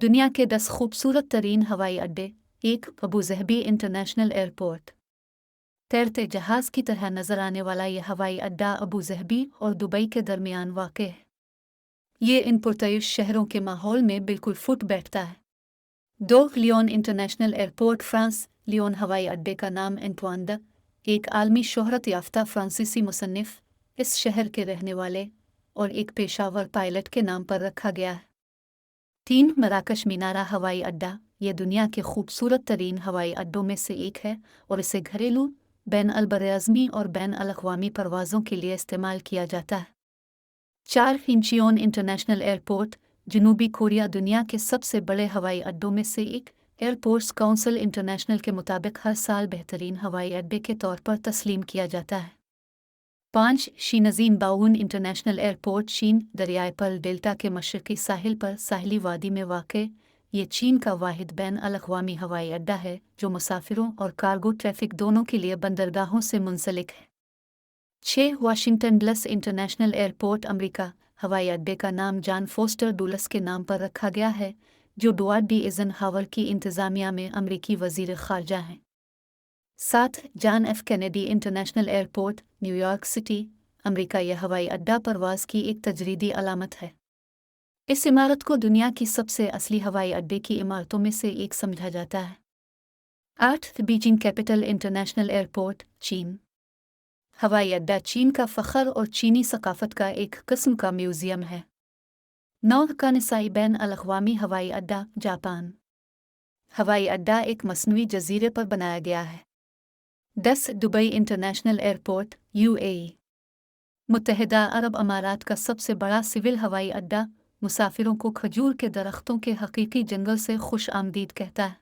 दुनिया के 10 खूबसूरत तरीन हवाई अड्डे। 1 अबू ज़हबी इंटरनेशनल एयरपोर्ट। तैरते जहाज़ की तरह नज़र आने वाला यह हवाई अड्डा अबू ज़हबी और दुबई के दरमियान वाक़ है। ये इन पुरतयुश शहरों के माहौल में बिल्कुल फुट बैठता है। 2 Lyon international airport. France Lyon हवाई अड्डे का नाम एंटवान द, एक आलमी शोहरत याफ्ता फ्रांसीसी मुसन्निफ, इस शहर के रहने वाले और एक पेशावर पायलट के नाम पर रखा गया है। 3 मराकश मीनारा हवाई अड्डा। यह दुनिया के खूबसूरत तरीन हवाई अड्डों में से एक है और इसे घरेलू, बैन अल-बरआज़मी और बैन अल-अक़वामी परवाज़ों के लिए इस्तेमाल किया जाता है। 4 इंचियोन इंटरनेशनल एयरपोर्ट। जनूबी कोरिया दुनिया के सबसे बड़े हवाई अड्डों में से एक। एयरपोर्ट्स काउंसिल इंटरनेशनल के मुताबिक हर साल बेहतरीन हवाई अड्डे के तौर पर तस्लीम किया जाता है। 5 शीनज़ीन बाउन इंटरनेशनल एयरपोर्ट। चीन दरियाए पर्ल डेल्टा के मशरक़ी साहिल पर साहिली वादी में वाक़ ये चीन का वाहिद बैन अल-अक़वामी हवाई अड्डा है जो मुसाफिरों और कार्गो ट्रैफ़िक दोनों के लिए बंदरगाहों से मुंसलिक है। 6 वाशिंगटन डल्स इंटरनेशनल एयरपोर्ट। अमरीका हवाई अड्डे का नाम जॉन फोस्टर डुलस के नाम पर रखा गया है जो एडवर्ड डी एइज़नहावर की इंतज़ामिया में अमरीकी वज़ीर ख़ारजा हैं। 7 John F Kennedy international airport. New York city, अमरीका। यह हवाई अड्डा परवाज़ की एक तजरीदी अलामत है। इस इमारत को दुनिया की सबसे असली हवाई अड्डे की इमारतों में से एक समझा जाता है। 8 बीजिंग कैपिटल इंटरनेशनल एयरपोर्ट। चीन हवाई अड्डा चीन का फ़ख्र और चीनी सकाफ़त का एक किस्म का म्यूज़ियम है। 9 कानसाई बैन अल-अक़वामी हवाई अड्डा। जापान हवाई अड्डा एक मसनूई जज़ीरे पर बनाया गया है। 10 दुबई इंटरनेशनल एयरपोर्ट। यूएई मुत्तहिदा अरब अमारात का सबसे बड़ा सिविल हवाई अड्डा मुसाफिरों को खजूर के दरख्तों के हकीकी जंगल से खुश आमदीद कहता है।